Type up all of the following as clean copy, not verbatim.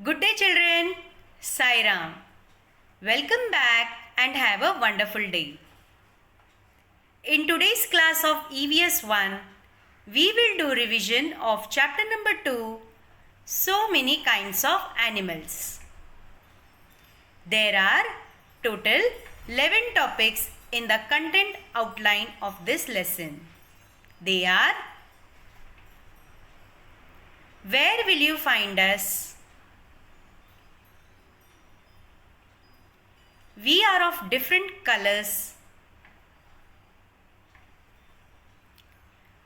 Good day, children. Sai Ram. Welcome back and have a wonderful day. In today's class of EVS 1, we will do revision of chapter number 2, So Many Kinds of Animals. There are total 11 topics in the content outline of this lesson. They are: where will you find us? We are of different colors.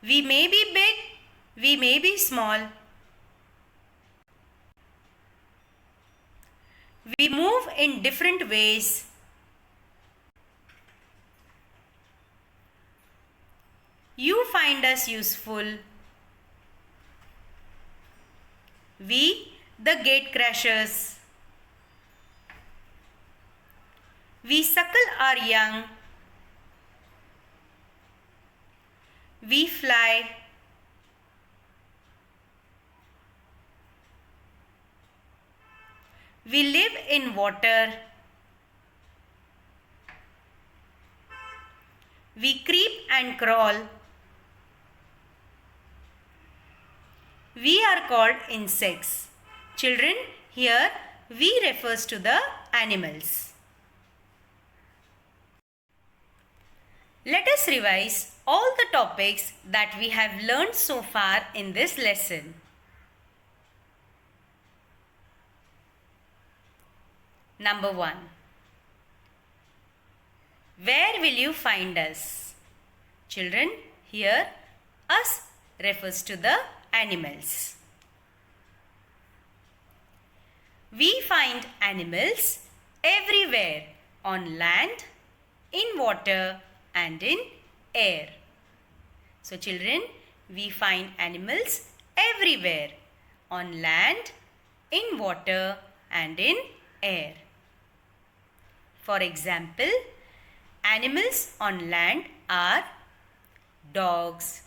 We may be big, we may be small. We move in different ways. You find us useful. We, the gate crashers. We suckle our young. We fly. We live in water. We creep and crawl. We are called insects. Children, here we refers to the animals. Let us revise all the topics that we have learned so far in this lesson. Number 1. Where will you find us? Children, here us refers to the animals. We find animals everywhere, on land, in water, and in air. So children, we find animals everywhere, on land, in water, and in air. For example, animals on land are dogs,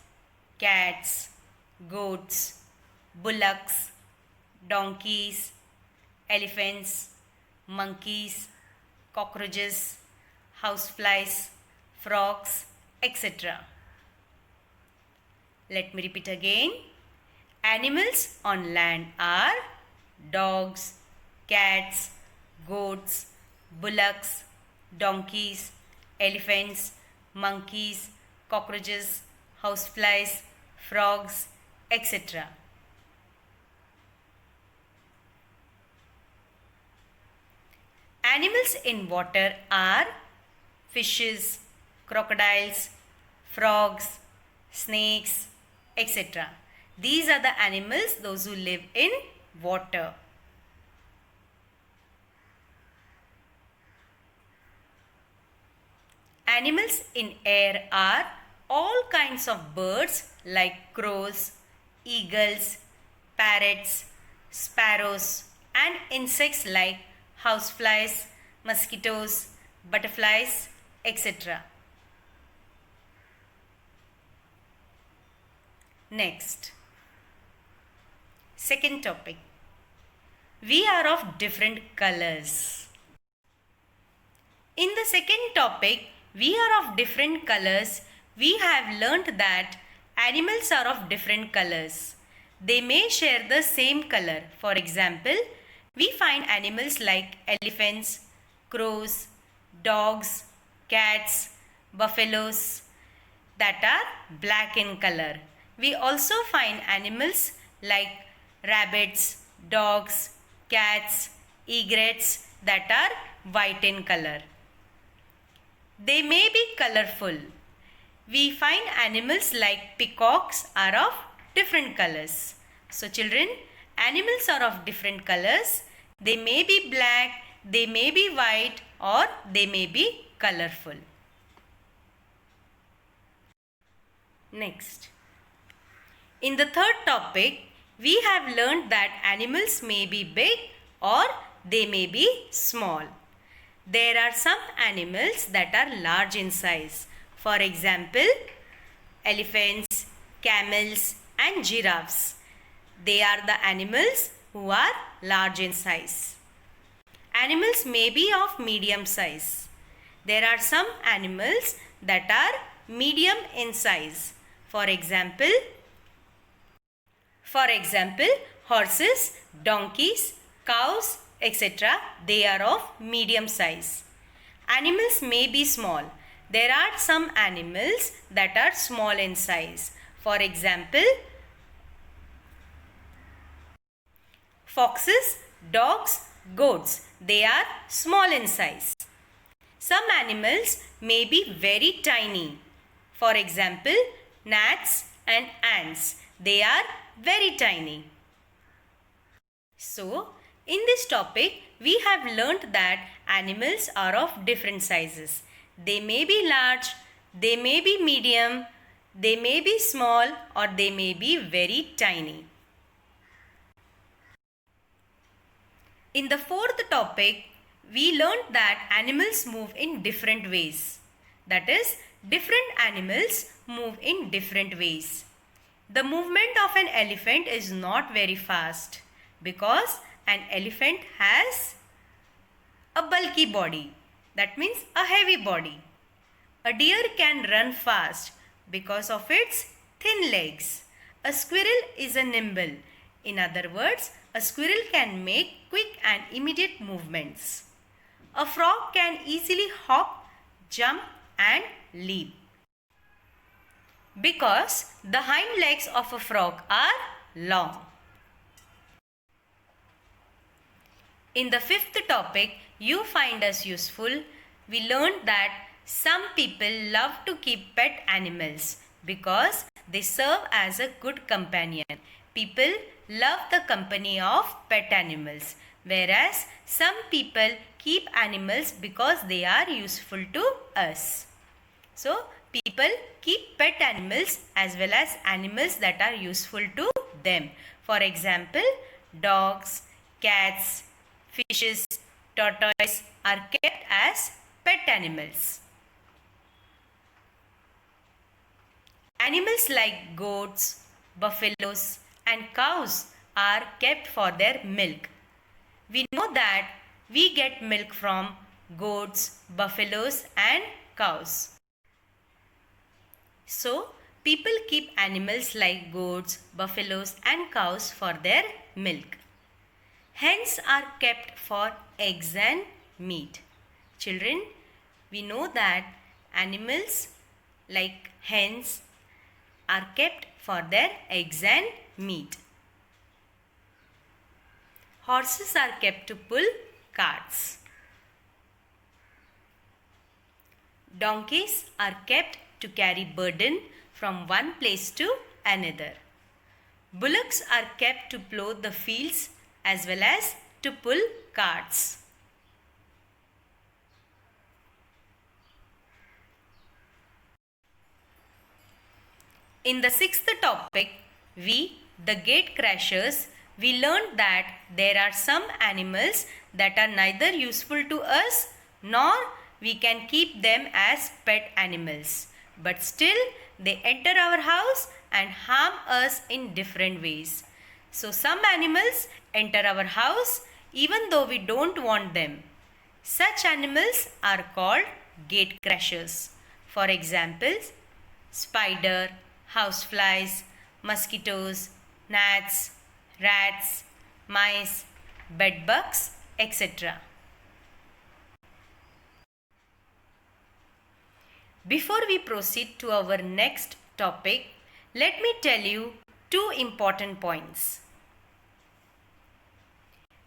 cats, goats, bullocks, donkeys, elephants, monkeys, cockroaches, houseflies, frogs, etc. Let me repeat again. Animals on land are dogs, cats, goats, bullocks, donkeys, elephants, monkeys, cockroaches, houseflies, frogs, etc. Animals in water are fishes, crocodiles, frogs, snakes, etc. These are the animals, those who live in water. Animals in air are all kinds of birds like crows, eagles, parrots, sparrows, and insects like houseflies, mosquitoes, butterflies, etc. Next, second topic. We are of different colors. In the second topic, we are of different colors. We have learnt that animals are of different colors. They may share the same color. For example, we find animals like elephants, crows, dogs, cats, buffaloes that are black in color. We also find animals like rabbits, dogs, cats, egrets that are white in color. They may be colorful. We find animals like peacocks are of different colors. So children, animals are of different colors. They may be black, they may be white, or they may be colorful. Next, in the third topic, we have learned that animals may be big or they may be small. There are some animals that are large in size. For example, elephants, camels, and giraffes. They are the animals who are large in size. Animals may be of medium size. There are some animals that are medium in size. For example, horses, donkeys, cows, etc. They are of medium size. Animals may be small. There are some animals that are small in size. For example, foxes, dogs, goats. They are small in size. Some animals may be very tiny. For example, gnats and ants. They are very tiny. So, in this topic, we have learnt that animals are of different sizes. They may be large, they may be medium, they may be small, or they may be very tiny. In the fourth topic, we learnt that animals move in different ways. That is, different animals move in different ways. The movement of an elephant is not very fast because an elephant has a bulky body. That means a heavy body. A deer can run fast because of its thin legs. A squirrel is a nimble. In other words, a squirrel can make quick and immediate movements. A frog can easily hop, jump and leap because the hind legs of a frog are long. In the fifth topic, you find us useful. We learned that some people love to keep pet animals because they serve as a good companion. People love the company of pet animals, whereas some people keep animals because they are useful to us. So, people keep pet animals as well as animals that are useful to them. For example, dogs, cats, fishes, tortoise are kept as pet animals. Animals like goats, buffaloes and cows are kept for their milk. We know that we get milk from goats, buffaloes and cows. So, people keep animals like goats, buffaloes and cows for their milk. Hens are kept for eggs and meat. Children, we know that animals like hens are kept for their eggs and meat. Horses are kept to pull carts. Donkeys are kept to carry burden from one place to another. Bullocks are kept to plough the fields as well as to pull carts. In the sixth topic, the gate crashers, we learned that there are some animals that are neither useful to us nor we can keep them as pet animals. But still, they enter our house and harm us in different ways. So, some animals enter our house even though we don't want them. Such animals are called gate crashers. For example, spider, houseflies, mosquitoes, gnats, rats, mice, bedbugs, etc. Before we proceed to our next topic, let me tell you two important points.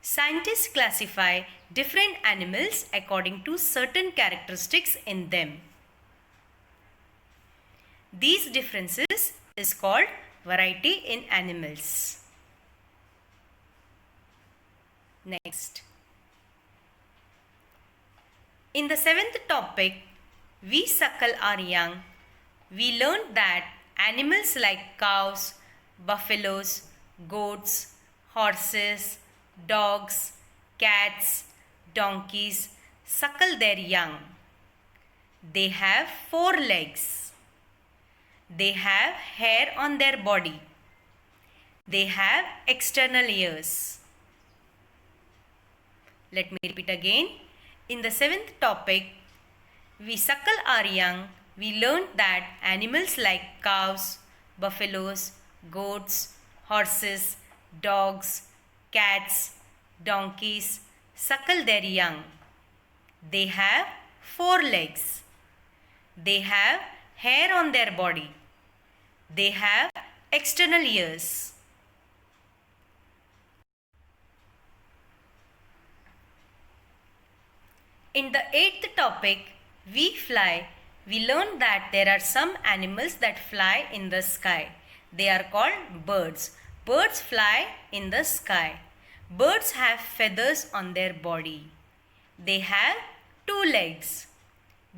Scientists classify different animals according to certain characteristics in them. These differences is called variety in animals. Next. In the seventh topic, we suckle our young. We learned that animals like cows, buffaloes, goats, horses, dogs, cats, donkeys suckle their young. They have 4 legs. They have hair on their body. They have external ears. Let me repeat again. In the seventh topic, we suckle our young. We learned that animals like cows, buffaloes, goats, horses, dogs, cats, donkeys suckle their young. They have 4 legs. They have hair on their body. They have external ears. In the eighth topic, we fly. We learned that there are some animals that fly in the sky. They are called birds. Birds fly in the sky. Birds have feathers on their body. They have 2 legs.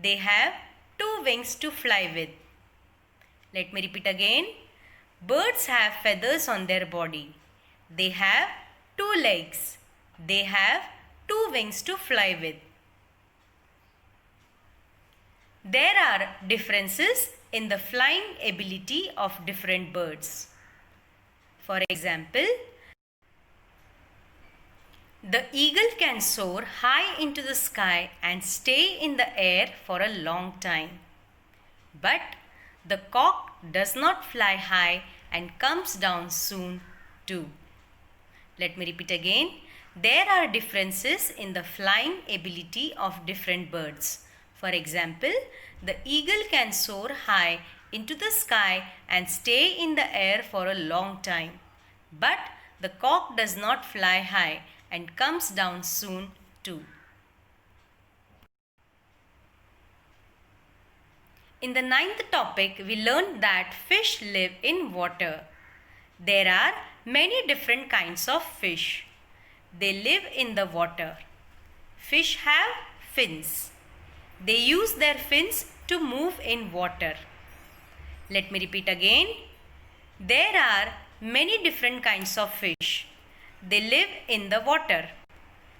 They have 2 wings to fly with. Let me repeat again. Birds have feathers on their body. They have 2 legs. They have 2 wings to fly with. There are differences in the flying ability of different birds. For example, the eagle can soar high into the sky and stay in the air for a long time. But the cock does not fly high and comes down soon too. Let me repeat again. There are differences in the flying ability of different birds. For example, the eagle can soar high into the sky and stay in the air for a long time. But the cock does not fly high and comes down soon too. In the ninth topic, we learned that fish live in water. There are many different kinds of fish. They live in the water. Fish have fins. They use their fins to move in water. Let me repeat again. There are many different kinds of fish. They live in the water.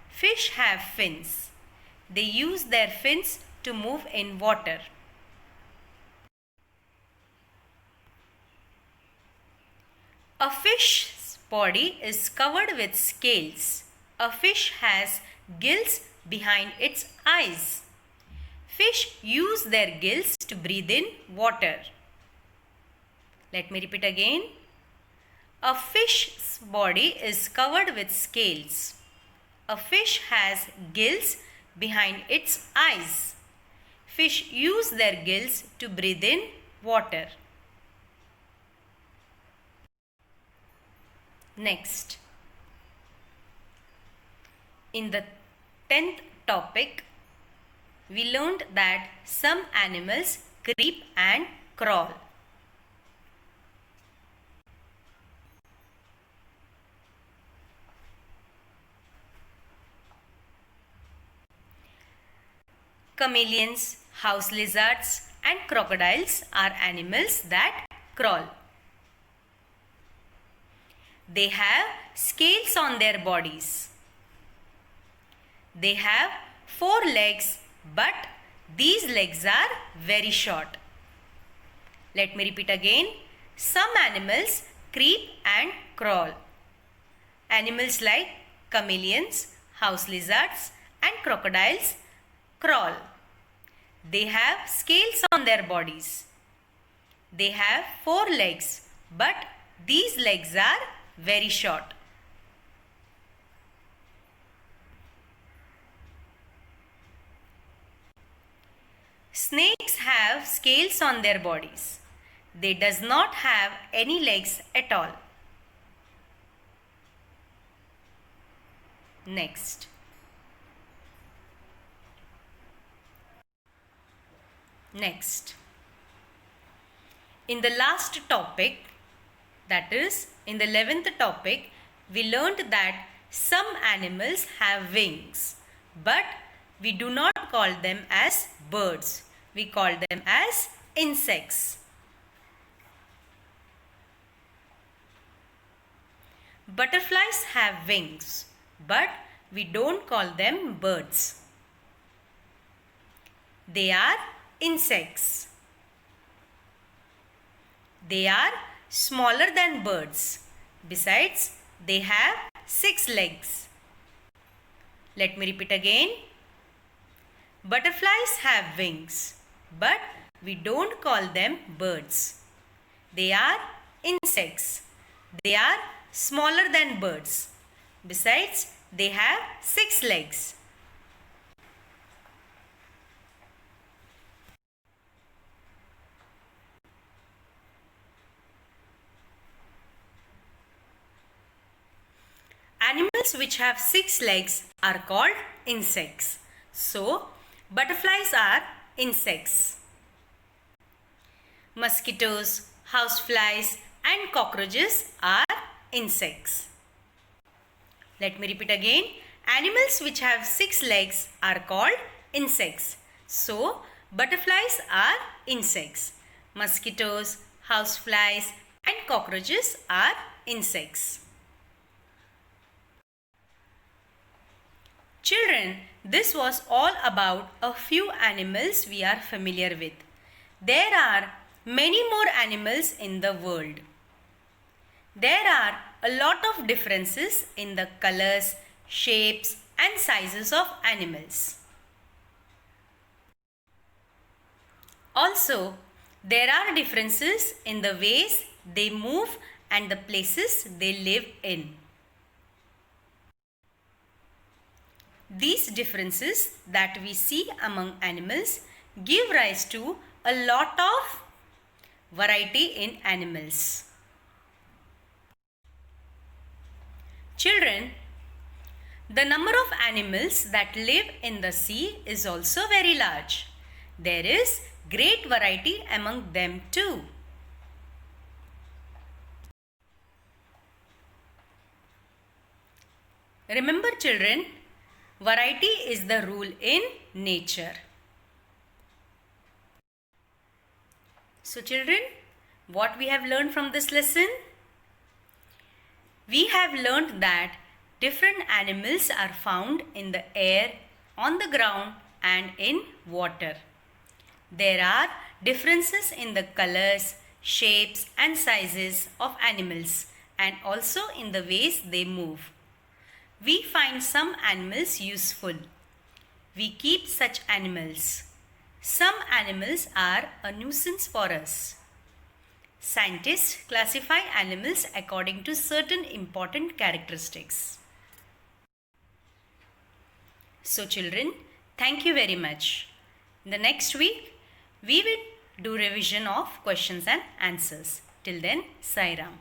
Fish have fins. They use their fins to move in water. A fish's body is covered with scales. A fish has gills behind its eyes. Fish use their gills to breathe in water. Let me repeat again. A fish's body is covered with scales. A fish has gills behind its eyes. Fish use their gills to breathe in water. Next, in the 10th topic, we learned that some animals creep and crawl. Chameleons, house lizards and crocodiles are animals that crawl. They have scales on their bodies. They have 4 legs, but these legs are very short. Let me repeat again. Some animals creep and crawl. Animals like chameleons, house lizards and crocodiles crawl. They have scales on their bodies. They have 4 legs, but these legs are very short. Snakes have scales on their bodies. They does not have any legs at all. Next. In the last topic, that is in the 11th topic, we learned that some animals have wings, but we do not call them as birds. We call them as insects. Butterflies have wings, but we don't call them birds. They are insects. They are smaller than birds. Besides, they have 6 legs. Let me repeat again. Butterflies have wings, but we don't call them birds. They are insects. They are smaller than birds. Besides, they have 6 legs. Animals which have 6 legs are called insects. So, butterflies are insects. Mosquitoes, houseflies and cockroaches are insects. Let me repeat again. Animals which have 6 legs are called insects. So, butterflies are insects. Mosquitoes, houseflies and cockroaches are insects. Children, this was all about a few animals we are familiar with. There are many more animals in the world. There are a lot of differences in the colors, shapes and sizes of animals. Also, there are differences in the ways they move and the places they live in. These differences that we see among animals give rise to a lot of variety in animals. Children, the number of animals that live in the sea is also very large. There is great variety among them too. Remember children, variety is the rule in nature. So children, what we have learned from this lesson? We have learned that different animals are found in the air, on the ground and in water. There are differences in the colors, shapes and sizes of animals and also in the ways they move. We find some animals useful. We keep such animals. Some animals are a nuisance for us. Scientists classify animals according to certain important characteristics. So children, thank you very much. In the next week, we will do revision of questions and answers. Till then, Sai Ram.